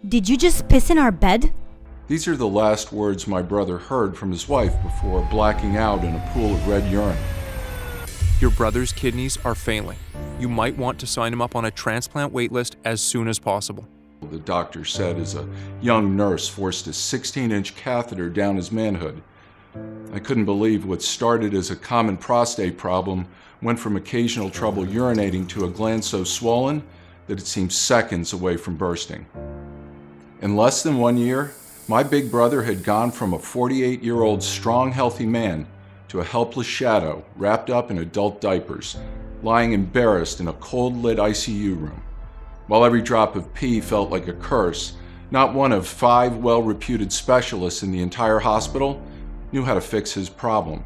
Did you just piss in our bed? These are the last words my brother heard from his wife before blacking out in a pool of red urine. Your brother's kidneys are failing. You might want to sign him up on a transplant waitlist as soon as possible. The doctor said as a young nurse forced a 16-inch catheter down his manhood. I couldn't believe what started as a common prostate problem went from occasional trouble urinating to a gland so swollen that it seemed seconds away from bursting. In less than 1 year, my big brother had gone from a 48-year-old strong, healthy man to a helpless shadow wrapped up in adult diapers, lying embarrassed in a cold-lit ICU room. While every drop of pee felt like a curse, not one of 5 well-reputed specialists in the entire hospital knew how to fix his problem,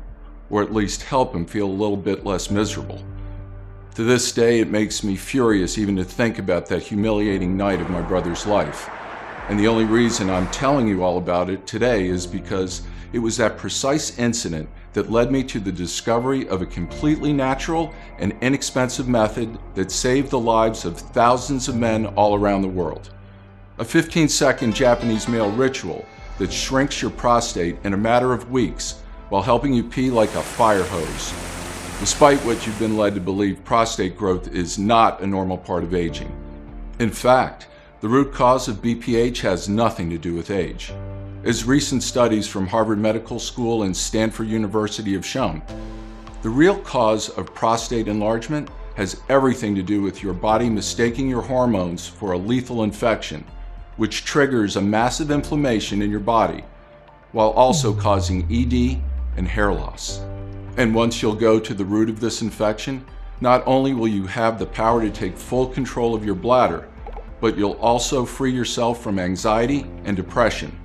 or at least help him feel a little bit less miserable. To this day, it makes me furious even to think about that humiliating night of my brother's life. And the only reason I'm telling you all about it today is because it was that precise incident that led me to the discovery of a completely natural and inexpensive method that saved the lives of thousands of men all around the world. A 15-second Japanese male ritual that shrinks your prostate in a matter of weeks while helping you pee like a fire hose. Despite what you've been led to believe, prostate growth is not a normal part of aging. In fact, the root cause of BPH has nothing to do with age. As recent studies from Harvard Medical School and Stanford University have shown, the real cause of prostate enlargement has everything to do with your body mistaking your hormones for a lethal infection, which triggers a massive inflammation in your body, while also causing ED and hair loss. And once you'll go to the root of this infection, not only will you have the power to take full control of your bladder, but you'll also free yourself from anxiety and depression,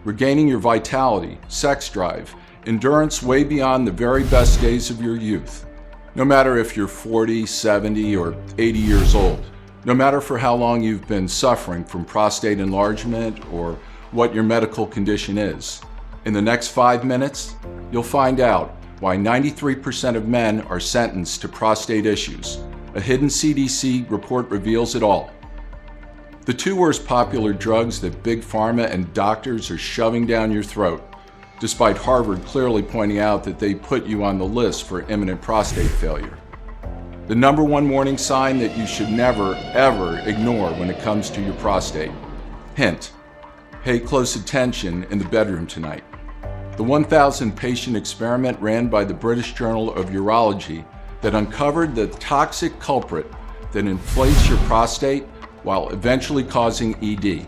regaining your vitality, sex drive, endurance way beyond the very best days of your youth. No matter if you're 40, 70, or 80 years old, no matter for how long you've been suffering from prostate enlargement or what your medical condition is. In the next 5 minutes, you'll find out why 93% of men are sentenced to prostate issues. A hidden CDC report reveals it all. The 2 worst popular drugs that big pharma and doctors are shoving down your throat, despite Harvard clearly pointing out that they put you on the list for imminent prostate failure. The #1 warning sign that you should never, ever ignore when it comes to your prostate. Hint: pay close attention in the bedroom tonight. The 1,000 patient experiment ran by the British Journal of Urology that uncovered the toxic culprit that inflates your prostate while eventually causing ED.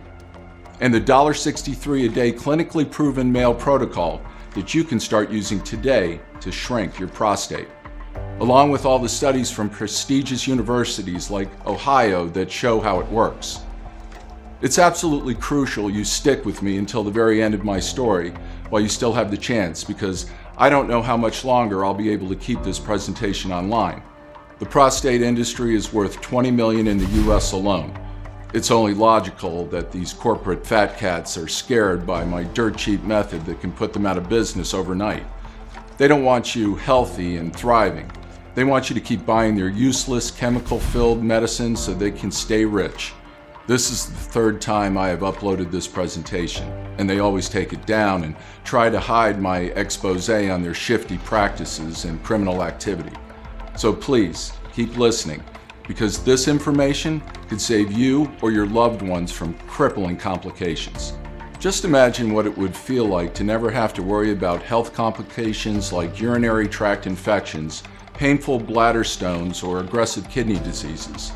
And the $63 a day clinically proven male protocol that you can start using today to shrink your prostate. Along with all the studies from prestigious universities like Ohio that show how it works. It's absolutely crucial you stick with me until the very end of my story while you still have the chance, because I don't know how much longer I'll be able to keep this presentation online. The prostate industry is worth $20 million in the US alone. It's only logical that these corporate fat cats are scared by my dirt cheap method that can put them out of business overnight. They don't want you healthy and thriving. They want you to keep buying their useless chemical-filled medicines so they can stay rich. This is the 3rd time I have uploaded this presentation, and they always take it down and try to hide my expose on their shifty practices and criminal activity. So please, keep listening, because this information could save you or your loved ones from crippling complications. Just imagine what it would feel like to never have to worry about health complications like urinary tract infections, painful bladder stones, or aggressive kidney diseases.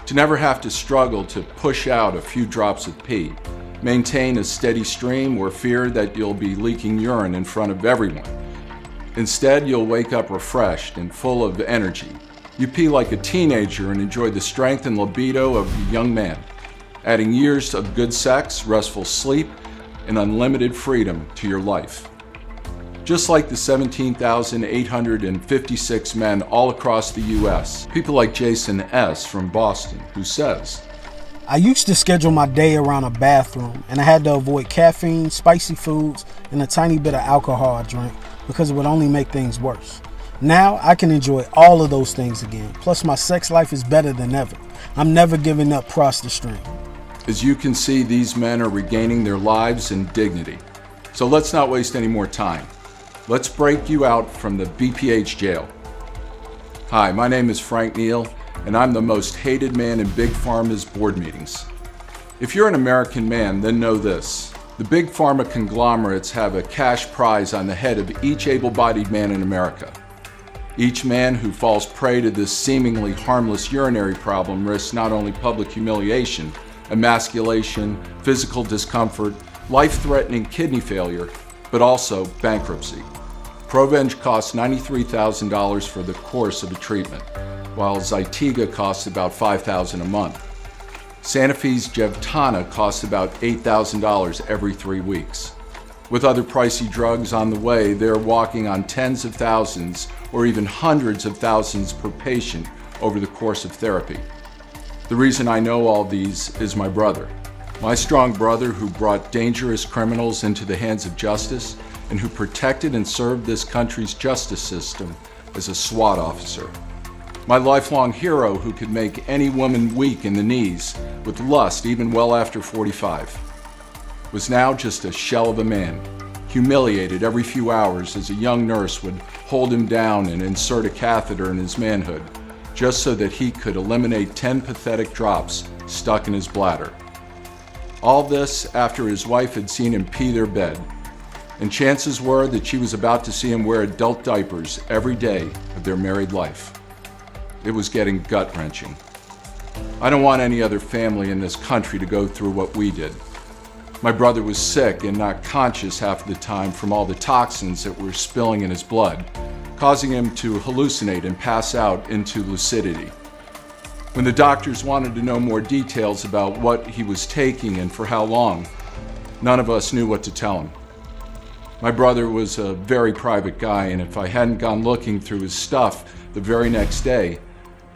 To never have to struggle to push out a few drops of pee, maintain a steady stream, or fear that you'll be leaking urine in front of everyone. Instead, you'll wake up refreshed and full of energy. You pee like a teenager and enjoy the strength and libido of a young man, adding years of good sex, restful sleep, and unlimited freedom to your life. Just like the 17,856 men all across the US, people like Jason S. from Boston, who says, I used to schedule my day around a bathroom, and I had to avoid caffeine, spicy foods, and a tiny bit of alcohol I drank because it would only make things worse. Now I can enjoy all of those things again. Plus my sex life is better than ever. I'm never giving up ProstaStream. As you can see, these men are regaining their lives and dignity. So let's not waste any more time. Let's break you out from the BPH jail. Hi, my name is Frank Neal, and I'm the most hated man in Big Pharma's board meetings. If you're an American man, then know this. The Big Pharma conglomerates have a cash prize on the head of each able-bodied man in America. Each man who falls prey to this seemingly harmless urinary problem risks not only public humiliation, emasculation, physical discomfort, life-threatening kidney failure, but also bankruptcy. Provenge costs $93,000 for the course of a treatment, while Zytiga costs about $5,000 a month. Sanofi's Gevtana costs about $8,000 every 3 weeks. With other pricey drugs on the way, they're walking on tens of thousands or even hundreds of thousands per patient over the course of therapy. The reason I know all these is my brother. My strong brother who brought dangerous criminals into the hands of justice and who protected and served this country's justice system as a SWAT officer. My lifelong hero who could make any woman weak in the knees with lust even well after 45. Was now just a shell of a man, humiliated every few hours as a young nurse would hold him down and insert a catheter in his manhood, just so that he could eliminate 10 pathetic drops stuck in his bladder. All this after his wife had seen him pee their bed, and chances were that she was about to see him wear adult diapers every day of their married life. It was getting gut-wrenching. I don't want any other family in this country to go through what we did. My brother was sick and not conscious half the time from all the toxins that were spilling in his blood, causing him to hallucinate and pass out into lucidity. When the doctors wanted to know more details about what he was taking and for how long, none of us knew what to tell him. My brother was a very private guy, and if I hadn't gone looking through his stuff the very next day,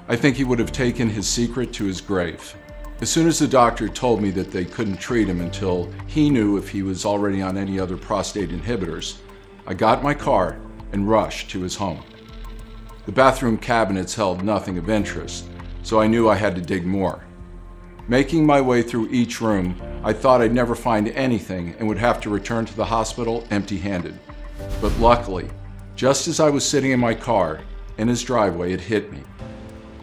I think he would have taken his secret to his grave. As soon as the doctor told me that they couldn't treat him until he knew if he was already on any other prostate inhibitors, I got in my car and rushed to his home. The bathroom cabinets held nothing of interest, so I knew I had to dig more. Making my way through each room, I thought I'd never find anything and would have to return to the hospital empty-handed. But luckily, just as I was sitting in my car, in his driveway, it hit me.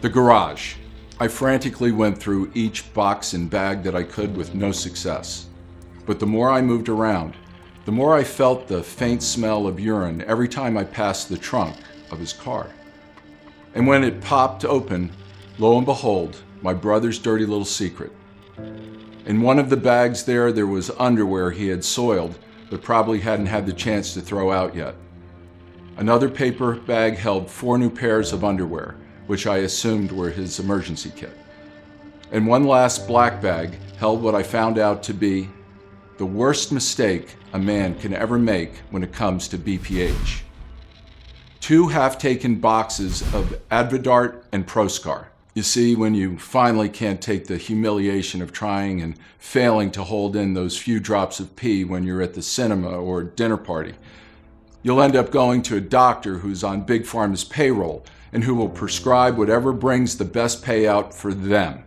The garage. I frantically went through each box and bag that I could with no success. But the more I moved around, the more I felt the faint smell of urine every time I passed the trunk of his car. And when it popped open, lo and behold, my brother's dirty little secret. In one of the bags there was underwear he had soiled, but probably hadn't had the chance to throw out yet. Another paper bag held 4 new pairs of underwear, which I assumed were his emergency kit. And one last black bag held what I found out to be the worst mistake a man can ever make when it comes to BPH. 2 half-taken boxes of Advidart and Proscar. You see, when you finally can't take the humiliation of trying and failing to hold in those few drops of pee when you're at the cinema or dinner party, you'll end up going to a doctor who's on Big Pharma's payroll and who will prescribe whatever brings the best payout for them.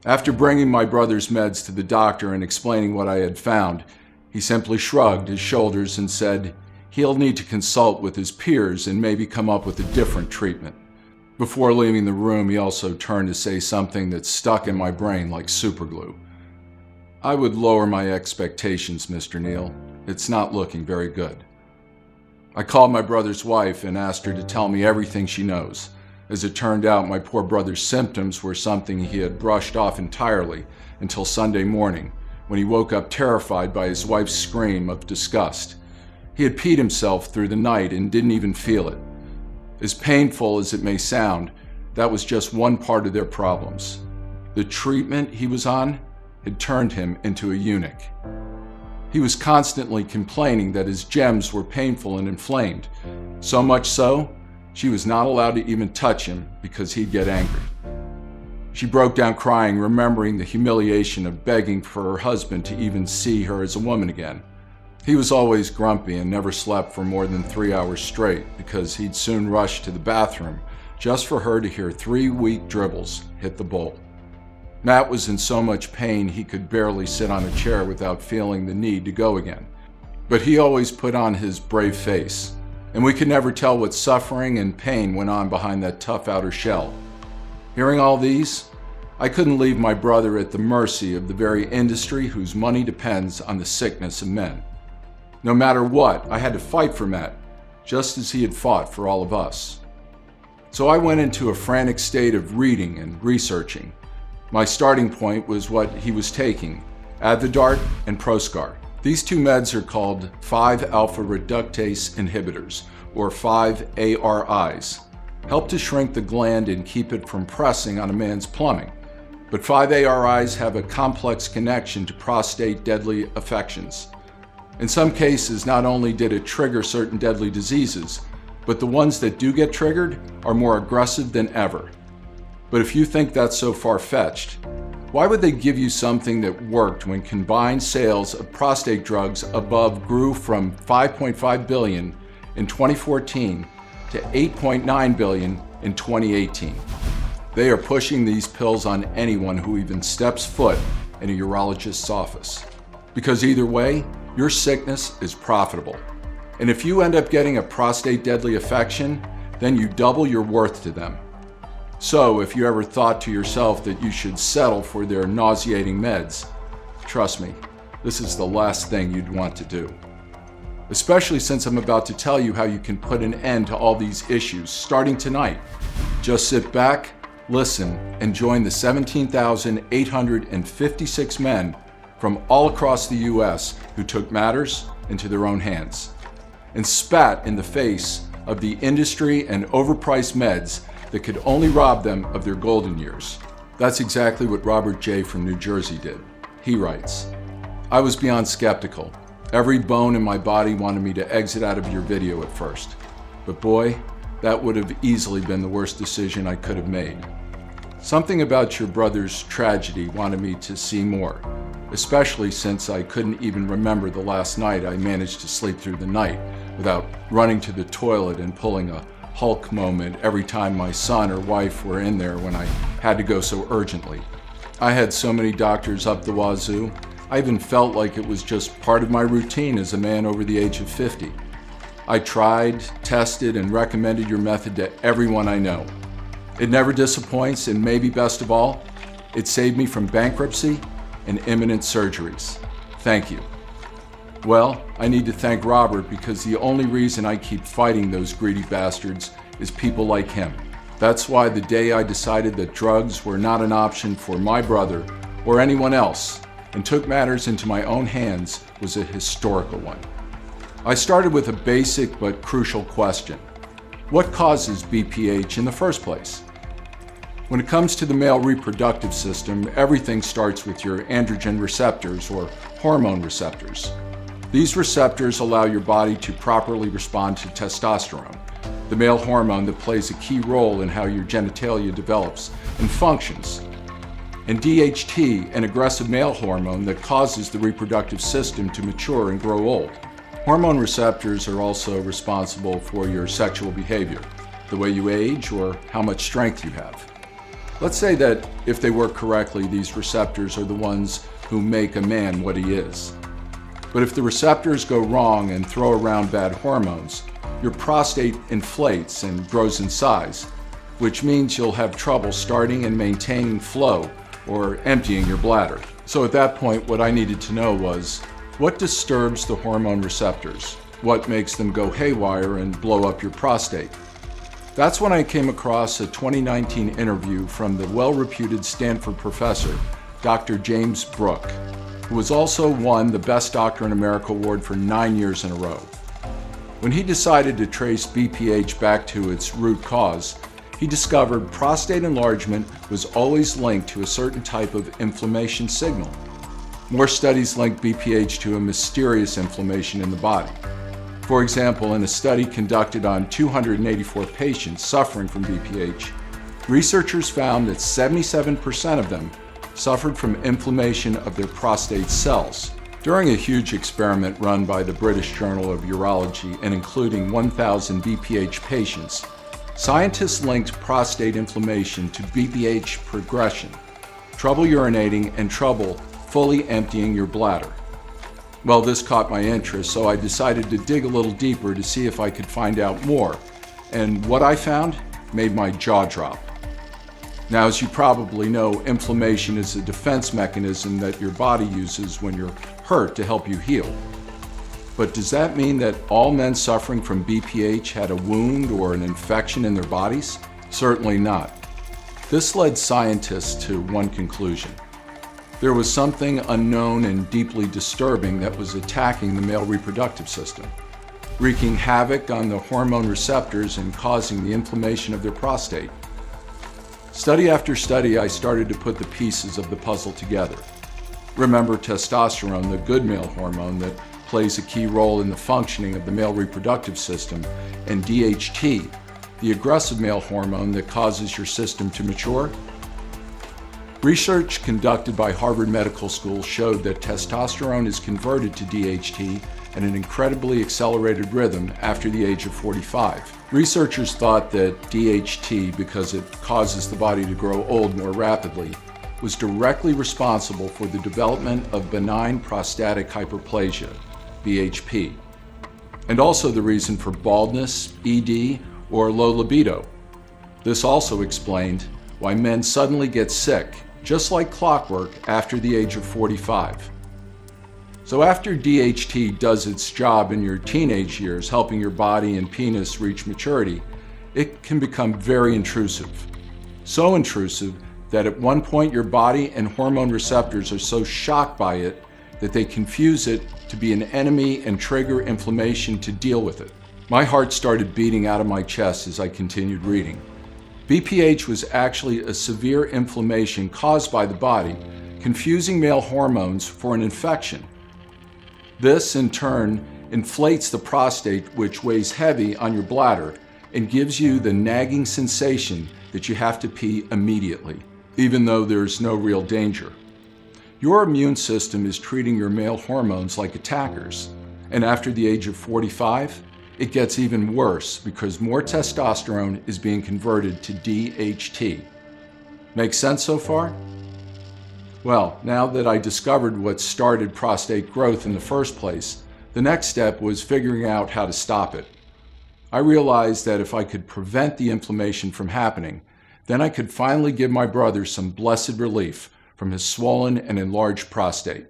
After bringing my brother's meds to the doctor and explaining what I had found, he simply shrugged his shoulders and said he'll need to consult with his peers and maybe come up with a different treatment. Before leaving the room, he also turned to say something that stuck in my brain like superglue. I would lower my expectations, Mr. Neal. It's not looking very good. I called my brother's wife and asked her to tell me everything she knows. As it turned out, my poor brother's symptoms were something he had brushed off entirely until Sunday morning, when he woke up terrified by his wife's scream of disgust. He had peed himself through the night and didn't even feel it. As painful as it may sound, that was just one part of their problems. The treatment he was on had turned him into a eunuch. He was constantly complaining that his gems were painful and inflamed, so much so, she was not allowed to even touch him because he'd get angry. She broke down crying, remembering the humiliation of begging for her husband to even see her as a woman again. He was always grumpy and never slept for more than 3 hours straight because he'd soon rush to the bathroom just for her to hear 3 weak dribbles hit the bowl. Matt was in so much pain he could barely sit on a chair without feeling the need to go again. But he always put on his brave face, and we could never tell what suffering and pain went on behind that tough outer shell. Hearing all these, I couldn't leave my brother at the mercy of the very industry whose money depends on the sickness of men. No matter what, I had to fight for Matt, just as he had fought for all of us. So I went into a frantic state of reading and researching. My starting point was what he was taking, Advidart and Proscar. These two meds are called 5-alpha reductase inhibitors, or 5-ARIs, help to shrink the gland and keep it from pressing on a man's plumbing. But 5-ARIs have a complex connection to prostate deadly affections. In some cases, not only did it trigger certain deadly diseases, but the ones that do get triggered are more aggressive than ever. But if you think that's so far-fetched, why would they give you something that worked when combined sales of prostate drugs above grew from $5.5 billion in 2014 to $8.9 billion in 2018? They are pushing these pills on anyone who even steps foot in a urologist's office. Because either way, your sickness is profitable. And if you end up getting a prostate deadly affection, then you double your worth to them. So if you ever thought to yourself that you should settle for their nauseating meds, trust me, this is the last thing you'd want to do. Especially since I'm about to tell you how you can put an end to all these issues starting tonight. Just sit back, listen, and join the 17,856 men from all across the US who took matters into their own hands and spat in the face of the industry and overpriced meds that could only rob them of their golden years. That's exactly what Robert J. from New Jersey did. He writes, "I was beyond skeptical. Every bone in my body wanted me to exit out of your video at first. But boy, that would have easily been the worst decision I could have made. Something about your brother's tragedy wanted me to see more, especially since I couldn't even remember the last night I managed to sleep through the night without running to the toilet and pulling a Hulk moment every time my son or wife were in there when I had to go so urgently. I had so many doctors up the wazoo, I even felt like it was just part of my routine as a man over the age of 50. I tried, tested, and recommended your method to everyone I know. It never disappoints, and maybe best of all, it saved me from bankruptcy and imminent surgeries. Thank you." Well, I need to thank Robert because the only reason I keep fighting those greedy bastards is people like him. That's why the day I decided that drugs were not an option for my brother or anyone else and took matters into my own hands was a historical one. I started with a basic but crucial question. What causes BPH in the first place? When it comes to the male reproductive system, everything starts with your androgen receptors or hormone receptors. These receptors allow your body to properly respond to testosterone, the male hormone that plays a key role in how your genitalia develops and functions, and DHT, an aggressive male hormone that causes the reproductive system to mature and grow old. Hormone receptors are also responsible for your sexual behavior, the way you age, or how much strength you have. Let's say that if they work correctly, these receptors are the ones who make a man what he is. But if the receptors go wrong and throw around bad hormones, your prostate inflates and grows in size, which means you'll have trouble starting and maintaining flow or emptying your bladder. So at that point, what I needed to know was, what disturbs the hormone receptors? What makes them go haywire and blow up your prostate? That's when I came across a 2019 interview from the well-reputed Stanford professor, Dr. James Brook, who was also won the Best Doctor in America award for 9 years in a row. When he decided to trace BPH back to its root cause, he discovered prostate enlargement was always linked to a certain type of inflammation signal. More studies link BPH to a mysterious inflammation in the body. For example, in a study conducted on 284 patients suffering from BPH, researchers found that 77% of them suffered from inflammation of their prostate cells. During a huge experiment run by the British Journal of Urology and including 1,000 BPH patients, scientists linked prostate inflammation to BPH progression, trouble urinating, and trouble fully emptying your bladder. Well, this caught my interest, so I decided to dig a little deeper to see if I could find out more. And what I found made my jaw drop. Now, as you probably know, inflammation is a defense mechanism that your body uses when you're hurt to help you heal. But does that mean that all men suffering from BPH had a wound or an infection in their bodies? Certainly not. This led scientists to one conclusion. There was something unknown and deeply disturbing that was attacking the male reproductive system, wreaking havoc on the hormone receptors and causing the inflammation of their prostate. Study after study, I started to put the pieces of the puzzle together. Remember testosterone, the good male hormone that plays a key role in the functioning of the male reproductive system, and DHT, the aggressive male hormone that causes your system to mature? Research conducted by Harvard Medical School showed that testosterone is converted to DHT at an incredibly accelerated rhythm after the age of 45. Researchers thought that DHT, because it causes the body to grow old more rapidly, was directly responsible for the development of benign prostatic hyperplasia, BHP, and also the reason for baldness, ED, or low libido. This also explained why men suddenly get sick, just like clockwork, after the age of 45. So after DHT does its job in your teenage years, helping your body and penis reach maturity, it can become very intrusive. So intrusive that at one point your body and hormone receptors are so shocked by it that they confuse it to be an enemy and trigger inflammation to deal with it. My heart started beating out of my chest as I continued reading. BPH was actually a severe inflammation caused by the body, confusing male hormones for an infection. This, in turn, inflates the prostate, which weighs heavy on your bladder and gives you the nagging sensation that you have to pee immediately, even though there's no real danger. Your immune system is treating your male hormones like attackers, and after the age of 45, it gets even worse because more testosterone is being converted to DHT. Make sense so far? Well, now that I discovered what started prostate growth in the first place, the next step was figuring out how to stop it. I realized that if I could prevent the inflammation from happening, then I could finally give my brother some blessed relief from his swollen and enlarged prostate.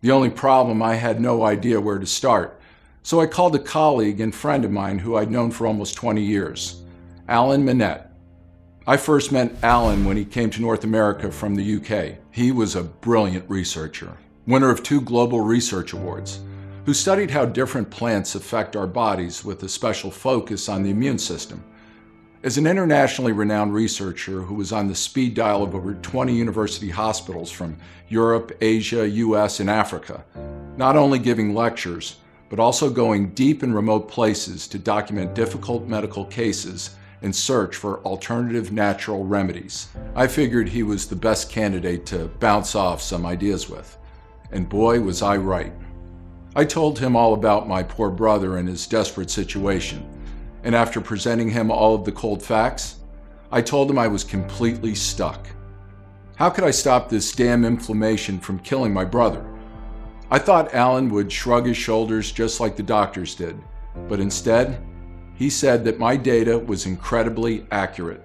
The only problem, I had no idea where to start, so I called a colleague and friend of mine who I'd known for almost 20 years, Alan Minette. I first met Alan when he came to North America from the UK. He was a brilliant researcher, winner of 2 Global Research Awards, who studied how different plants affect our bodies with a special focus on the immune system. As an internationally renowned researcher who was on the speed dial of over 20 university hospitals from Europe, Asia, US, and Africa, not only giving lectures, but also going deep in remote places to document difficult medical cases and search for alternative natural remedies, I figured he was the best candidate to bounce off some ideas with. And boy, was I right. I told him all about my poor brother and his desperate situation, and after presenting him all of the cold facts, I told him I was completely stuck. How could I stop this damn inflammation from killing my brother? I thought Alan would shrug his shoulders just like the doctors did, but instead, he said that my data was incredibly accurate.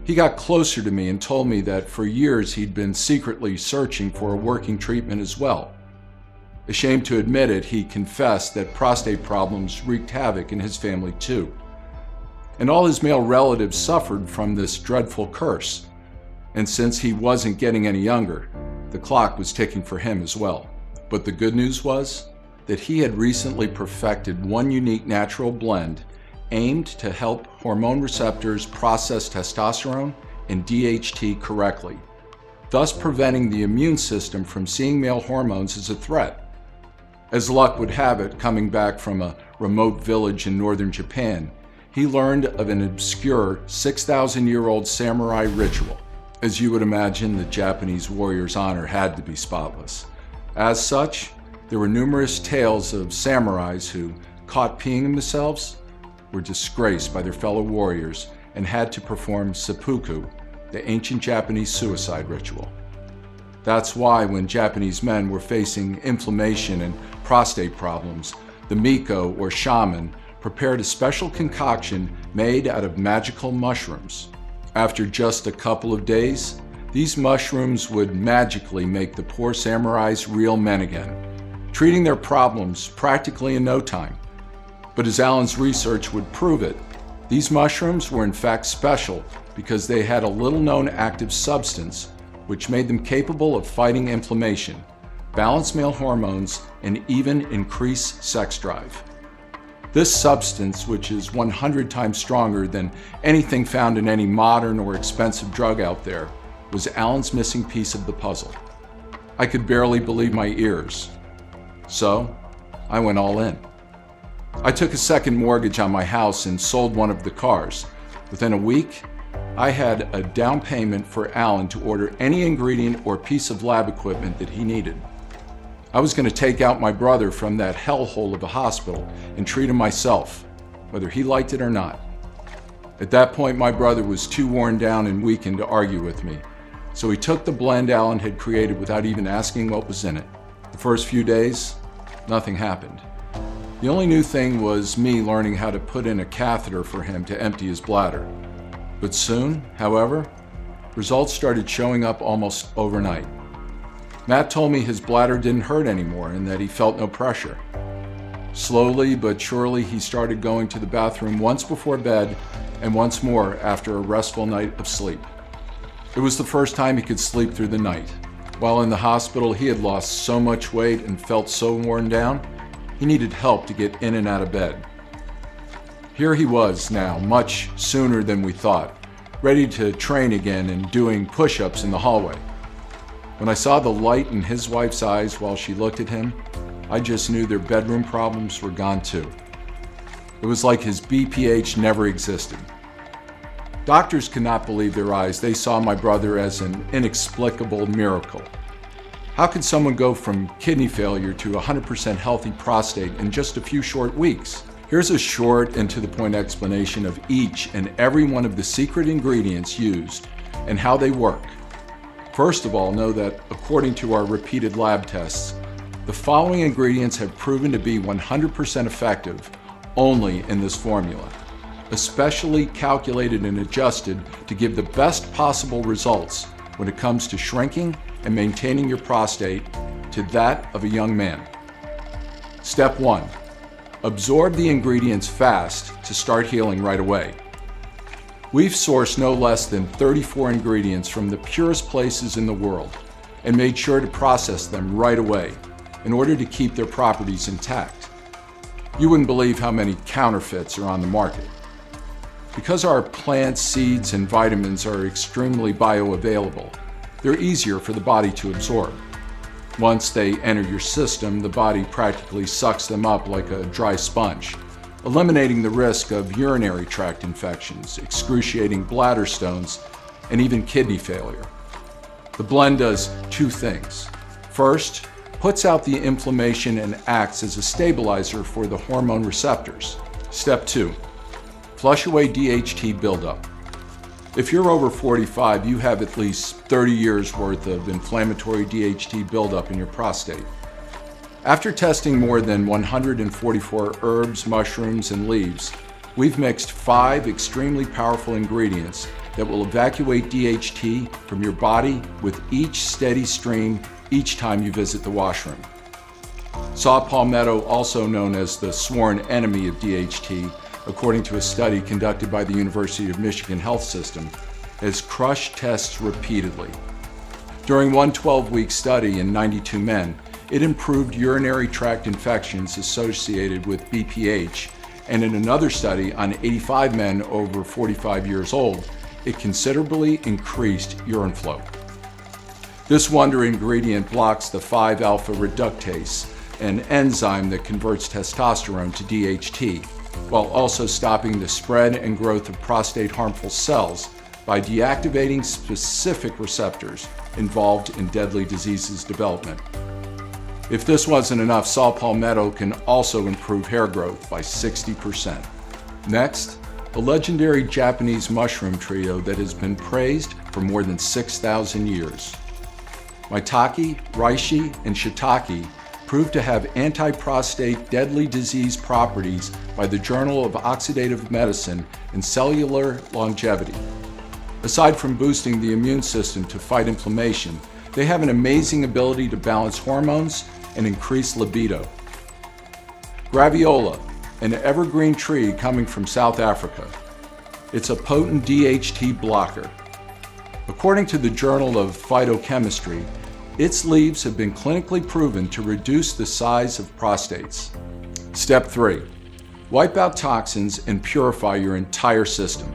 He got closer to me and told me that for years he'd been secretly searching for a working treatment as well. Ashamed to admit it, he confessed that prostate problems wreaked havoc in his family too. And all his male relatives suffered from this dreadful curse. And since he wasn't getting any younger, the clock was ticking for him as well. But the good news was that he had recently perfected one unique natural blend aimed to help hormone receptors process testosterone and DHT correctly, thus preventing the immune system from seeing male hormones as a threat. As luck would have it, coming back from a remote village in northern Japan, he learned of an obscure 6,000-year-old samurai ritual. As you would imagine, the Japanese warrior's honor had to be spotless. As such, there were numerous tales of samurais who, caught peeing themselves, were disgraced by their fellow warriors and had to perform seppuku, the ancient Japanese suicide ritual. That's why when Japanese men were facing inflammation and prostate problems, the Miko or shaman prepared a special concoction made out of magical mushrooms. After just a couple of days, these mushrooms would magically make the poor samurais real men again, treating their problems practically in no time. But as Alan's research would prove it, these mushrooms were in fact special because they had a little-known active substance which made them capable of fighting inflammation, balance male hormones, and even increase sex drive. This substance, which is 100 times stronger than anything found in any modern or expensive drug out there, was Alan's missing piece of the puzzle. I could barely believe my ears. So, I went all in. I took a second mortgage on my house and sold one of the cars. Within a week, I had a down payment for Alan to order any ingredient or piece of lab equipment that he needed. I was going to take out my brother from that hellhole of a hospital and treat him myself, whether he liked it or not. At that point, my brother was too worn down and weakened to argue with me, so he took the blend Alan had created without even asking what was in it. The first few days, nothing happened. The only new thing was me learning how to put in a catheter for him to empty his bladder. But soon, however, results started showing up almost overnight. Matt told me his bladder didn't hurt anymore and that he felt no pressure. Slowly but surely, he started going to the bathroom once before bed and once more after a restful night of sleep. It was the first time he could sleep through the night. While in the hospital, he had lost so much weight and felt so worn down, he needed help to get in and out of bed. Here he was now, much sooner than we thought, ready to train again and doing push-ups in the hallway. When I saw the light in his wife's eyes while she looked at him, I just knew their bedroom problems were gone too. It was like his BPH never existed. Doctors could not believe their eyes. They saw my brother as an inexplicable miracle. How could someone go from kidney failure to 100% healthy prostate in just a few short weeks? Here's a short and to the point explanation of each and every one of the secret ingredients used and how they work. First of all, know that according to our repeated lab tests, the following ingredients have proven to be 100% effective only in this formula, especially calculated and adjusted to give the best possible results when it comes to shrinking and maintaining your prostate to that of a young man. Step 1. Absorb the ingredients fast to start healing right away. We've sourced no less than 34 ingredients from the purest places in the world and made sure to process them right away in order to keep their properties intact. You wouldn't believe how many counterfeits are on the market. Because our plants, seeds, and vitamins are extremely bioavailable, they're easier for the body to absorb. Once they enter your system, the body practically sucks them up like a dry sponge, eliminating the risk of urinary tract infections, excruciating bladder stones, and even kidney failure. The blend does two things. First, puts out the inflammation and acts as a stabilizer for the hormone receptors. Step 2, flush away DHT buildup. If you're over 45, you have at least 30 years worth of inflammatory DHT buildup in your prostate. After testing more than 144 herbs, mushrooms, and leaves, we've mixed 5 extremely powerful ingredients that will evacuate DHT from your body with each steady stream each time you visit the washroom. Saw palmetto, also known as the sworn enemy of DHT, according to a study conducted by the University of Michigan Health System, has crushed tests repeatedly. During one 12-week study in 92 men, it improved urinary tract infections associated with BPH, and in another study on 85 men over 45 years old, it considerably increased urine flow. This wonder ingredient blocks the 5-alpha reductase, an enzyme that converts testosterone to DHT, while also stopping the spread and growth of prostate harmful cells by deactivating specific receptors involved in deadly diseases development. If this wasn't enough, saw palmetto can also improve hair growth by 60%. Next, a legendary Japanese mushroom trio that has been praised for more than 6,000 years. Maitake, reishi, and shiitake proved to have anti-prostate deadly disease properties by the Journal of Oxidative Medicine and Cellular Longevity. Aside from boosting the immune system to fight inflammation, they have an amazing ability to balance hormones and increase libido. Graviola, an evergreen tree coming from South Africa. It's a potent DHT blocker. According to the Journal of Phytochemistry, its leaves have been clinically proven to reduce the size of prostates. Step 3. Wipe out toxins and purify your entire system.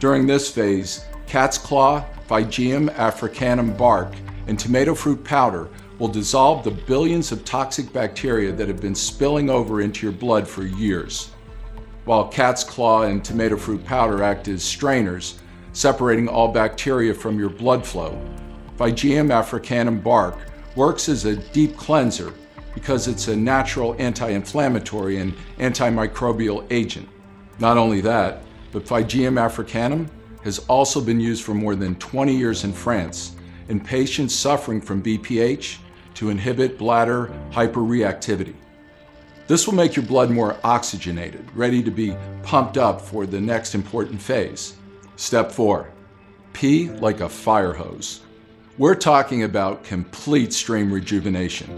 During this phase, cat's claw, Phygeum africanum bark, and tomato fruit powder will dissolve the billions of toxic bacteria that have been spilling over into your blood for years. While cat's claw and tomato fruit powder act as strainers, separating all bacteria from your blood flow, Phygeum africanum bark works as a deep cleanser because it's a natural anti-inflammatory and antimicrobial agent. Not only that, but Phygeum africanum has also been used for more than 20 years in France in patients suffering from BPH to inhibit bladder hyperreactivity. This will make your blood more oxygenated, ready to be pumped up for the next important phase. Step 4. Pee like a fire hose. We're talking about complete stream rejuvenation.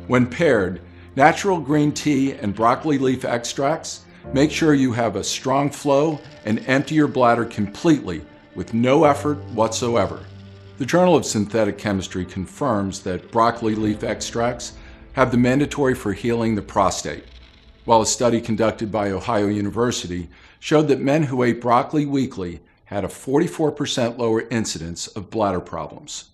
When paired, natural green tea and broccoli leaf extracts make sure you have a strong flow and empty your bladder completely with no effort whatsoever. The Journal of Synthetic Chemistry confirms that broccoli leaf extracts have the mandatory for healing the prostate, while a study conducted by Ohio University showed that men who ate broccoli weekly had a 44% lower incidence of bladder problems.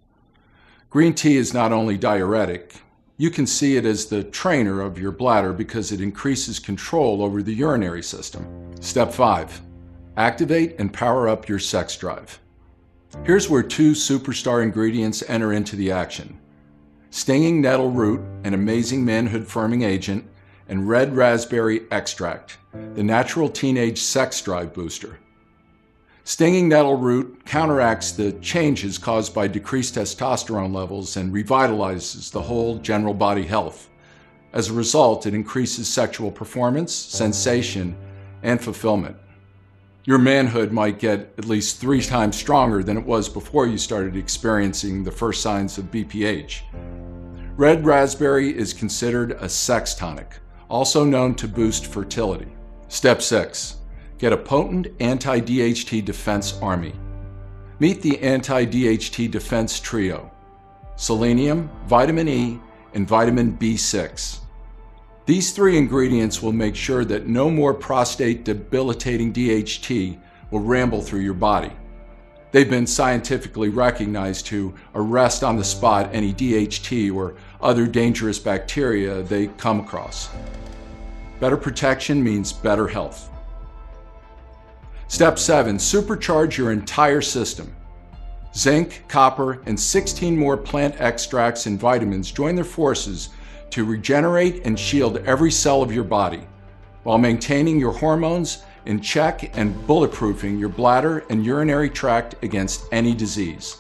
Green tea is not only diuretic, you can see it as the trainer of your bladder because it increases control over the urinary system. Step 5. Activate and power up your sex drive. Here's where two superstar ingredients enter into the action. Stinging nettle root, an amazing manhood-firming agent, and red raspberry extract, the natural teenage sex drive booster. Stinging nettle root counteracts the changes caused by decreased testosterone levels and revitalizes the whole general body health. As a result, it increases sexual performance, sensation, and fulfillment. Your manhood might get at least 3 times stronger than it was before you started experiencing the first signs of BPH. Red raspberry is considered a sex tonic, also known to boost fertility. Step 6. Get a potent anti-DHT defense army. Meet the anti-DHT defense trio: selenium, vitamin E, and vitamin B6. These 3 ingredients will make sure that no more prostate-debilitating DHT will ramble through your body. They've been scientifically recognized to arrest on the spot any DHT or other dangerous bacteria they come across. Better protection means better health. Step 7. Supercharge your entire system. Zinc, copper, and 16 more plant extracts and vitamins join their forces to regenerate and shield every cell of your body, while maintaining your hormones in check and bulletproofing your bladder and urinary tract against any disease.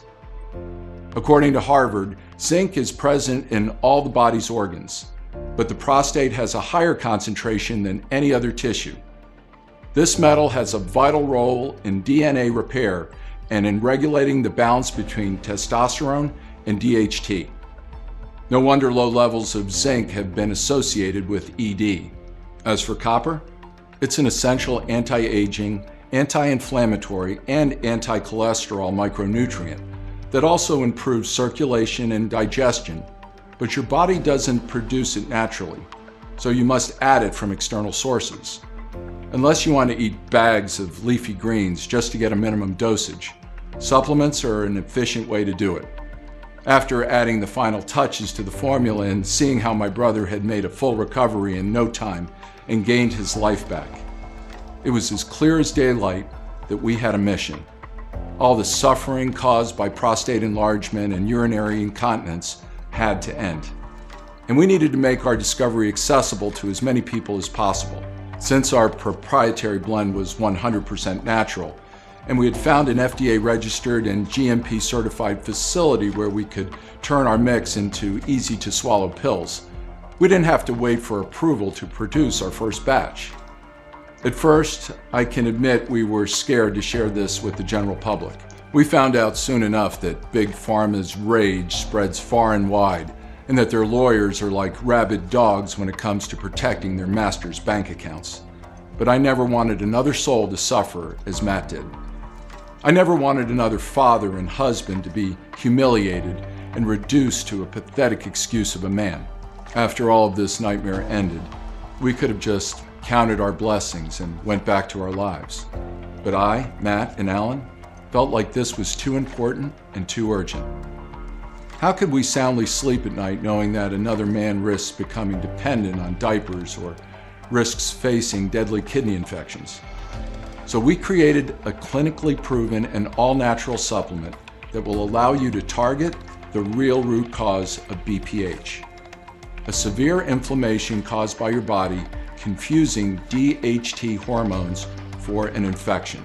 According to Harvard, zinc is present in all the body's organs, but the prostate has a higher concentration than any other tissue. This metal has a vital role in DNA repair and in regulating the balance between testosterone and DHT. No wonder low levels of zinc have been associated with ED. As for copper, it's an essential anti-aging, anti-inflammatory, and anti-cholesterol micronutrient that also improves circulation and digestion, but your body doesn't produce it naturally, so you must add it from external sources. Unless you want to eat bags of leafy greens just to get a minimum dosage, supplements are an efficient way to do it. After adding the final touches to the formula and seeing how my brother had made a full recovery in no time and gained his life back, it was as clear as daylight that we had a mission. All the suffering caused by prostate enlargement and urinary incontinence had to end. And we needed to make our discovery accessible to as many people as possible. Since our proprietary blend was 100% natural, and we had found an FDA-registered and GMP-certified facility where we could turn our mix into easy-to-swallow pills, we didn't have to wait for approval to produce our first batch. At first, I can admit we were scared to share this with the general public. We found out soon enough that Big Pharma's rage spreads far and wide, and that their lawyers are like rabid dogs when it comes to protecting their master's bank accounts. But I never wanted another soul to suffer as Matt did. I never wanted another father and husband to be humiliated and reduced to a pathetic excuse of a man. After all of this nightmare ended, we could have just counted our blessings and went back to our lives. But I, Matt, and Alan felt like this was too important and too urgent. How could we soundly sleep at night knowing that another man risks becoming dependent on diapers or risks facing deadly kidney infections? So we created a clinically proven and all-natural supplement that will allow you to target the real root cause of BPH, a severe inflammation caused by your body confusing DHT hormones for an infection,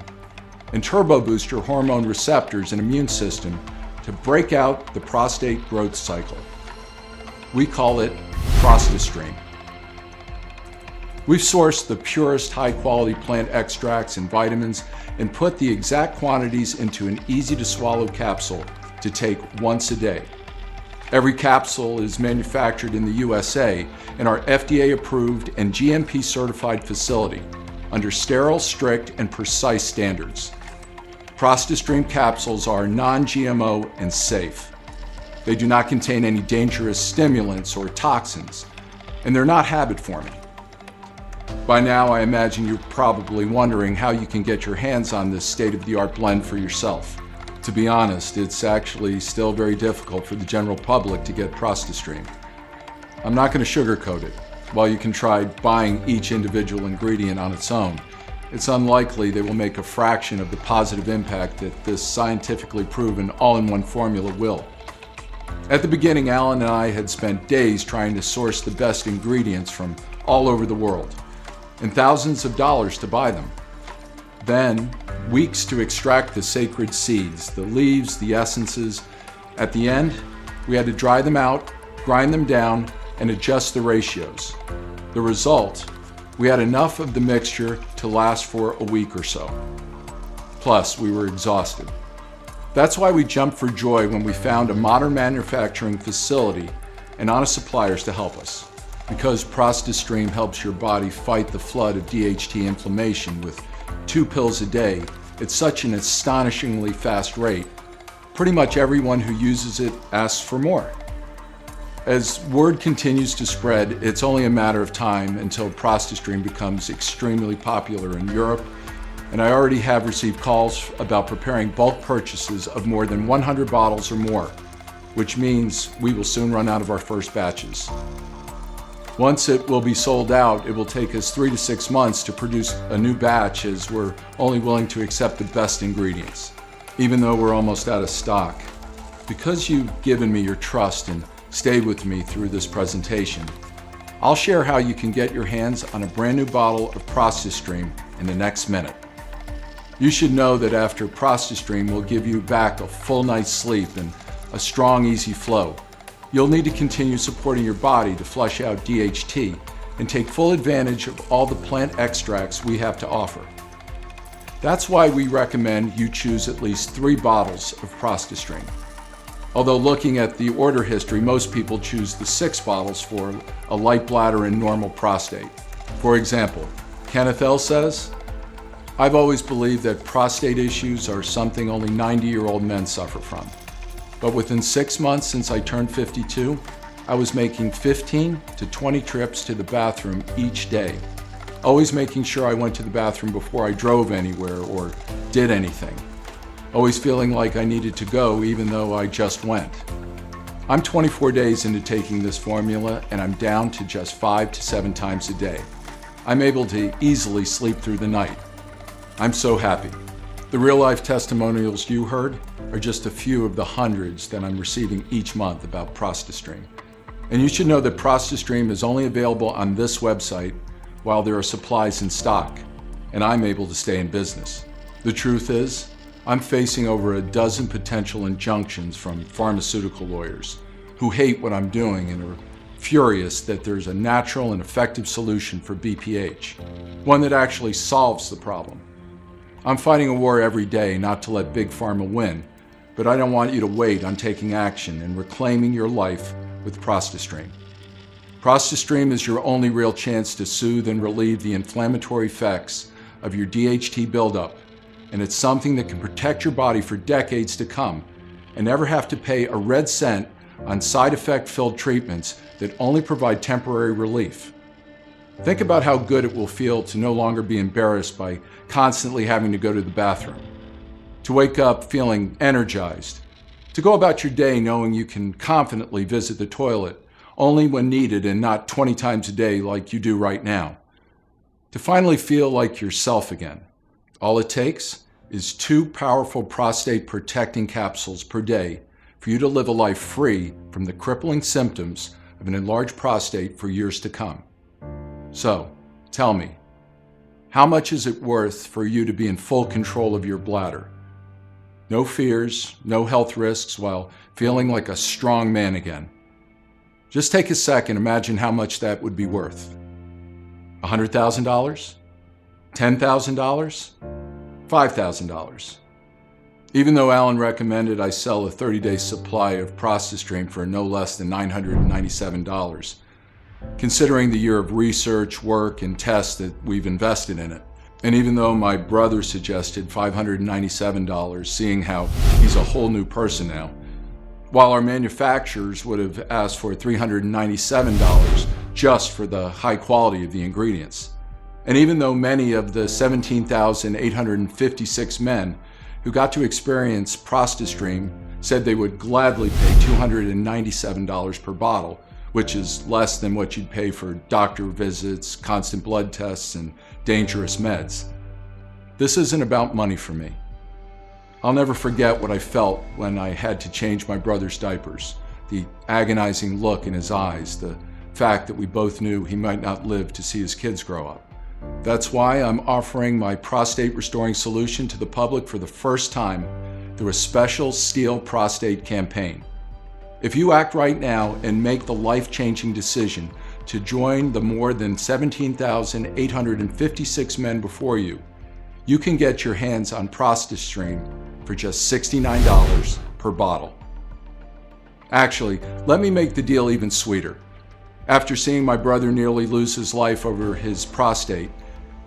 and turbo boost your hormone receptors and immune system to break out the prostate growth cycle. We call it ProstaStream. We've sourced the purest high-quality plant extracts and vitamins and put the exact quantities into an easy-to-swallow capsule to take once a day. Every capsule is manufactured in the USA in our FDA-approved and GMP-certified facility under sterile, strict, and precise standards. ProstaStream capsules are non-GMO and safe. They do not contain any dangerous stimulants or toxins, and they're not habit-forming. By now, I imagine you're probably wondering how you can get your hands on this state-of-the-art blend for yourself. To be honest, it's actually still very difficult for the general public to get ProstaStream. I'm not going to sugarcoat it. While you can try buying each individual ingredient on its own, it's unlikely they will make a fraction of the positive impact that this scientifically proven all-in-one formula will. At the beginning, Alan and I had spent days trying to source the best ingredients from all over the world, and thousands of dollars to buy them. Then, weeks to extract the sacred seeds, the leaves, the essences. At the end, we had to dry them out, grind them down, and adjust the ratios. The result, we had enough of the mixture to last for a week or so. Plus, we were exhausted. That's why we jumped for joy when we found a modern manufacturing facility and honest suppliers to help us. Because ProstaStream helps your body fight the flood of DHT inflammation with 2 pills a day at such an astonishingly fast rate, pretty much everyone who uses it asks for more. As word continues to spread, it's only a matter of time until ProstaStream becomes extremely popular in Europe, and I already have received calls about preparing bulk purchases of more than 100 bottles or more, which means we will soon run out of our first batches. Once it will be sold out, it will take us 3 to 6 months to produce a new batch, as we're only willing to accept the best ingredients, even though we're almost out of stock. Because you've given me your trust and stayed with me through this presentation, I'll share how you can get your hands on a brand new bottle of ProstaStream in the next minute. You should know that after ProstaStream will give you back a full night's sleep and a strong, easy flow, you'll need to continue supporting your body to flush out DHT and take full advantage of all the plant extracts we have to offer. That's why we recommend you choose at least 3 bottles of ProstaStream. Although looking at the order history, most people choose the 6 bottles for a light bladder and normal prostate. For example, Kenneth L. says, "I've always believed that prostate issues are something only 90-year-old men suffer from. But within 6 months since I turned 52, I was making 15 to 20 trips to the bathroom each day, always making sure I went to the bathroom before I drove anywhere or did anything, always feeling like I needed to go even though I just went. I'm 24 days into taking this formula and I'm down to just 5 to 7 times a day. I'm able to easily sleep through the night. I'm so happy." The real-life testimonials you heard are just a few of the hundreds that I'm receiving each month about ProstaStream. And you should know that ProstaStream is only available on this website while there are supplies in stock, and I'm able to stay in business. The truth is, I'm facing over a dozen potential injunctions from pharmaceutical lawyers who hate what I'm doing and are furious that there's a natural and effective solution for BPH, one that actually solves the problem. I'm fighting a war every day not to let Big Pharma win, but I don't want you to wait on taking action and reclaiming your life with ProstaStream. ProstaStream is your only real chance to soothe and relieve the inflammatory effects of your DHT buildup, and it's something that can protect your body for decades to come and never have to pay a red cent on side effect-filled treatments that only provide temporary relief. Think about how good it will feel to no longer be embarrassed by constantly having to go to the bathroom, to wake up feeling energized, to go about your day knowing you can confidently visit the toilet only when needed and not 20 times a day like you do right now, to finally feel like yourself again. All it takes is 2 powerful prostate protecting capsules per day for you to live a life free from the crippling symptoms of an enlarged prostate for years to come. So, tell me, how much is it worth for you to be in full control of your bladder? No fears, no health risks, while feeling like a strong man again. Just take a second, imagine how much that would be worth. $100,000? $10,000? $5,000? Even though Alan recommended I sell a 30-day supply of ProstaStream for no less than $997, considering the year of research, work, and tests that we've invested in it. And even though my brother suggested $597, seeing how he's a whole new person now, while our manufacturers would have asked for $397 just for the high quality of the ingredients. And even though many of the 17,856 men who got to experience ProstaStream said they would gladly pay $297 per bottle, which is less than what you'd pay for doctor visits, constant blood tests, and dangerous meds. This isn't about money for me. I'll never forget what I felt when I had to change my brother's diapers, the agonizing look in his eyes, the fact that we both knew he might not live to see his kids grow up. That's why I'm offering my prostate restoring solution to the public for the first time through a special Steel Prostate campaign. If you act right now and make the life-changing decision to join the more than 17,856 men before you, you can get your hands on ProstaStream for just $69 per bottle. Actually, let me make the deal even sweeter. After seeing my brother nearly lose his life over his prostate,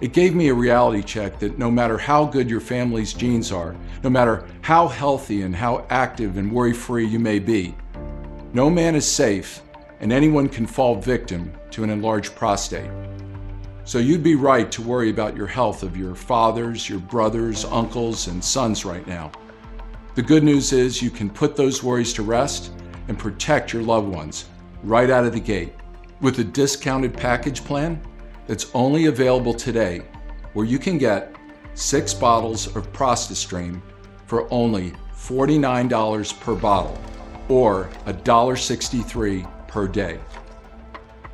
it gave me a reality check that no matter how good your family's genes are, no matter how healthy and how active and worry-free you may be, no man is safe and anyone can fall victim to an enlarged prostate. So you'd be right to worry about your health of your fathers, your brothers, uncles, and sons right now. The good news is you can put those worries to rest and protect your loved ones right out of the gate with a discounted package plan that's only available today, where you can get 6 bottles of ProstaStream for only $49 per bottle or $1.63 per day.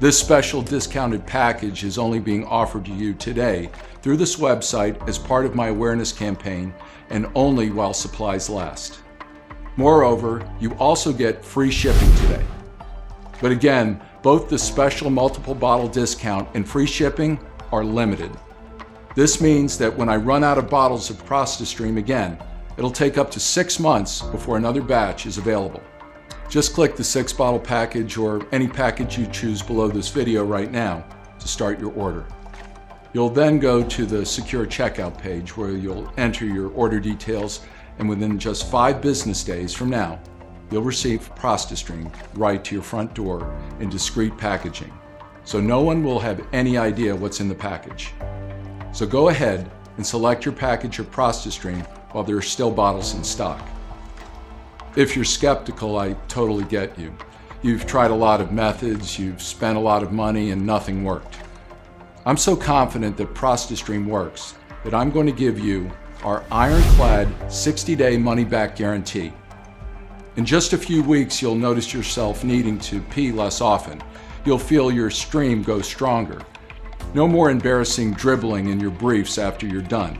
This special discounted package is only being offered to you today through this website as part of my awareness campaign and only while supplies last. Moreover, you also get free shipping today. But again, both the special multiple bottle discount and free shipping are limited. This means that when I run out of bottles of ProstaStream again, it'll take up to 6 months before another batch is available. Just click the 6-bottle package or any package you choose below this video right now to start your order. You'll then go to the secure checkout page where you'll enter your order details, and within just 5 business days from now, you'll receive ProstaStream right to your front door in discreet packaging, so no one will have any idea what's in the package. So go ahead and select your package of ProstaStream while there are still bottles in stock. If you're skeptical, I totally get you. You've tried a lot of methods, you've spent a lot of money, and nothing worked. I'm so confident that ProstaStream works that I'm going to give you our ironclad 60-day money-back guarantee. In just a few weeks, you'll notice yourself needing to pee less often. You'll feel your stream go stronger. No more embarrassing dribbling in your briefs after you're done.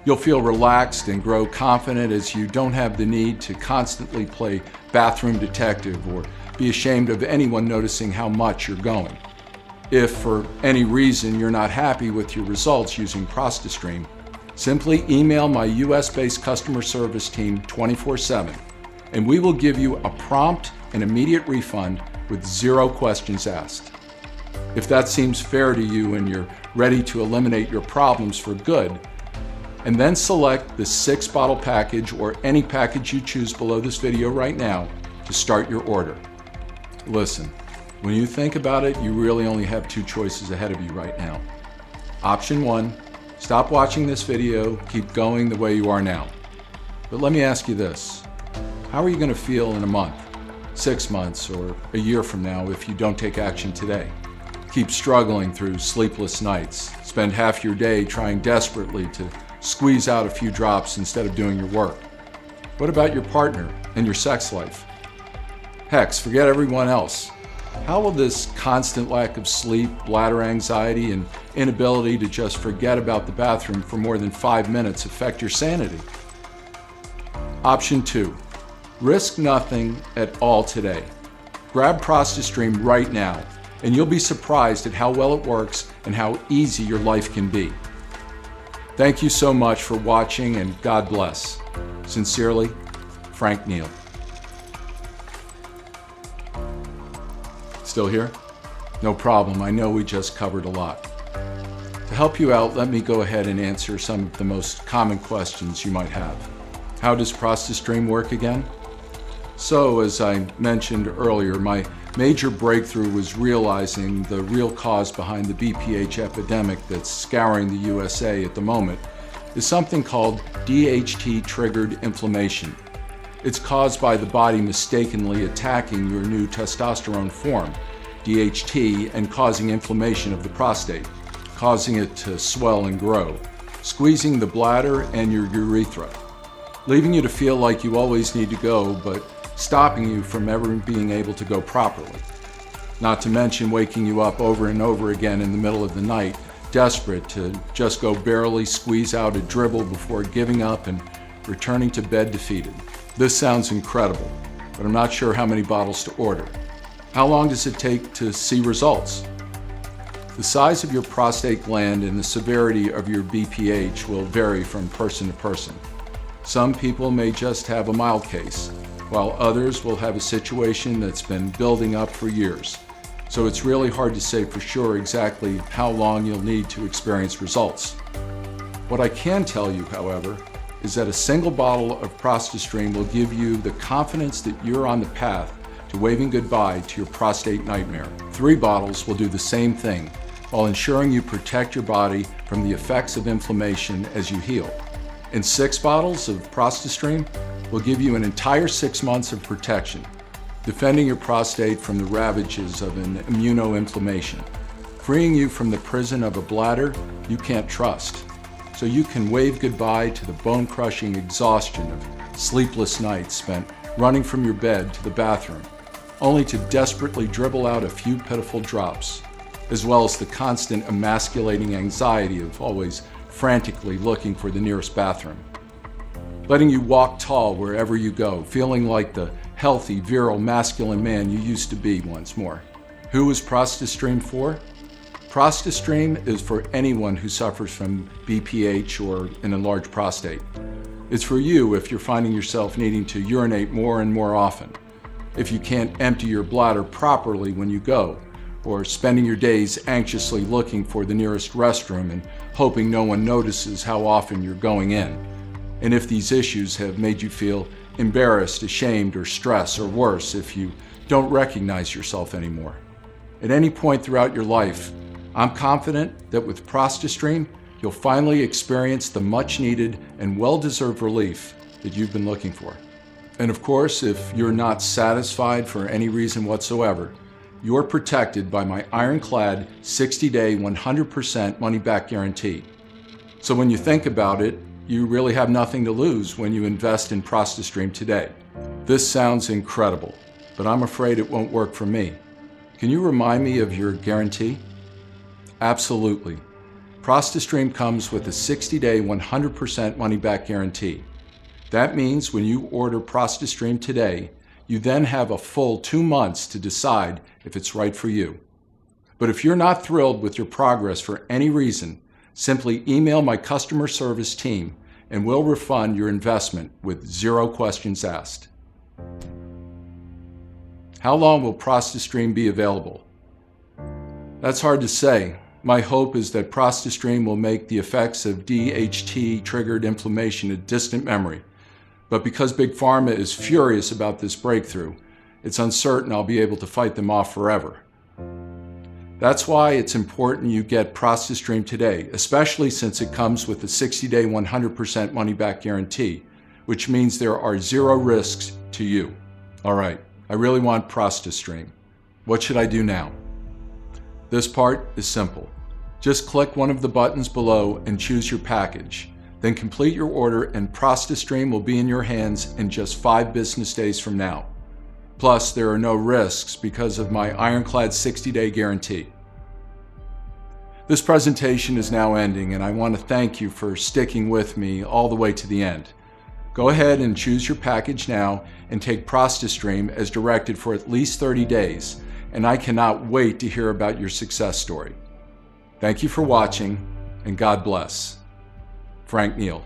You'll feel relaxed and grow confident as you don't have the need to constantly play bathroom detective or be ashamed of anyone noticing how much you're going. If for any reason you're not happy with your results using ProstaStream, simply email my US-based customer service team 24/7, and we will give you a prompt and immediate refund with 0 questions asked. If that seems fair to you and you're ready to eliminate your problems for good, and then select the 6-bottle package or any package you choose below this video right now to start your order. Listen, when you think about it, you really only have 2 choices ahead of you right now. Option 1, stop watching this video, keep going the way you are now. But let me ask you this, how are you going to feel in a month, 6 months, or a year from now if you don't take action today? Keep struggling through sleepless nights, spend half your day trying desperately to squeeze out a few drops instead of doing your work. What about your partner and your sex life? Heck, forget everyone else. How will this constant lack of sleep, bladder anxiety, and inability to just forget about the bathroom for more than 5 minutes affect your sanity? Option 2, risk nothing at all today. Grab ProstaStream right now, and you'll be surprised at how well it works and how easy your life can be. Thank you so much for watching, and God bless. Sincerely, Frank Neal. Still here? No problem, I know we just covered a lot. To help you out, let me go ahead and answer some of the most common questions you might have. How does ProstaStream work again? So, as I mentioned earlier, my major breakthrough was realizing the real cause behind the BPH epidemic that's scouring the USA at the moment is something called DHT-triggered inflammation. It's caused by the body mistakenly attacking your new testosterone form, DHT, and causing inflammation of the prostate, causing it to swell and grow, squeezing the bladder and your urethra, leaving you to feel like you always need to go, but stopping you from ever being able to go properly. Not to mention waking you up over and over again in the middle of the night, desperate to just go barely squeeze out a dribble before giving up and returning to bed defeated. This sounds incredible, but I'm not sure how many bottles to order. How long does it take to see results? The size of your prostate gland and the severity of your BPH will vary from person to person. Some people may just have a mild case, while others will have a situation that's been building up for years. So it's really hard to say for sure exactly how long you'll need to experience results. What I can tell you, however, is that a single bottle of ProstaStream will give you the confidence that you're on the path to waving goodbye to your prostate nightmare. 3 bottles will do the same thing, while ensuring you protect your body from the effects of inflammation as you heal. And 6 bottles of ProstaStream will give you an entire 6 months of protection, defending your prostate from the ravages of an immunoinflammation, freeing you from the prison of a bladder you can't trust, so you can wave goodbye to the bone-crushing exhaustion of sleepless nights spent running from your bed to the bathroom, only to desperately dribble out a few pitiful drops, as well as the constant emasculating anxiety of always frantically looking for the nearest bathroom. Letting you walk tall wherever you go, feeling like the healthy, virile, masculine man you used to be once more. Who is ProstaStream for? ProstaStream is for anyone who suffers from BPH or an enlarged prostate. It's for you if you're finding yourself needing to urinate more and more often, if you can't empty your bladder properly when you go, or spending your days anxiously looking for the nearest restroom and hoping no one notices how often you're going in, and if these issues have made you feel embarrassed, ashamed, or stressed, or worse, if you don't recognize yourself anymore. At any point throughout your life, I'm confident that with ProstaStream, you'll finally experience the much-needed and well-deserved relief that you've been looking for. And of course, if you're not satisfied for any reason whatsoever, you're protected by my ironclad 60-day, 100% money-back guarantee. So when you think about it, you really have nothing to lose when you invest in ProstaStream today. This sounds incredible, but I'm afraid it won't work for me. Can you remind me of your guarantee? Absolutely. ProstaStream comes with a 60-day 100% money-back guarantee. That means when you order ProstaStream today, you then have a full 2 months to decide if it's right for you. But if you're not thrilled with your progress for any reason, simply email my customer service team and we'll refund your investment with 0 questions asked. How long will ProstaStream be available? That's hard to say. My hope is that ProstaStream will make the effects of DHT-triggered inflammation a distant memory. But because Big Pharma is furious about this breakthrough, it's uncertain I'll be able to fight them off forever. That's why it's important you get ProstaStream today, especially since it comes with a 60-day 100% money-back guarantee, which means there are 0 risks to you. All right, I really want ProstaStream. What should I do now? This part is simple. Just click one of the buttons below and choose your package. Then complete your order and ProstaStream will be in your hands in just 5 business days from now. Plus, there are no risks because of my ironclad 60-day guarantee. This presentation is now ending and I want to thank you for sticking with me all the way to the end. Go ahead and choose your package now and take ProstaStream as directed for at least 30 days. And I cannot wait to hear about your success story. Thank you for watching, and God bless. Frank Neal.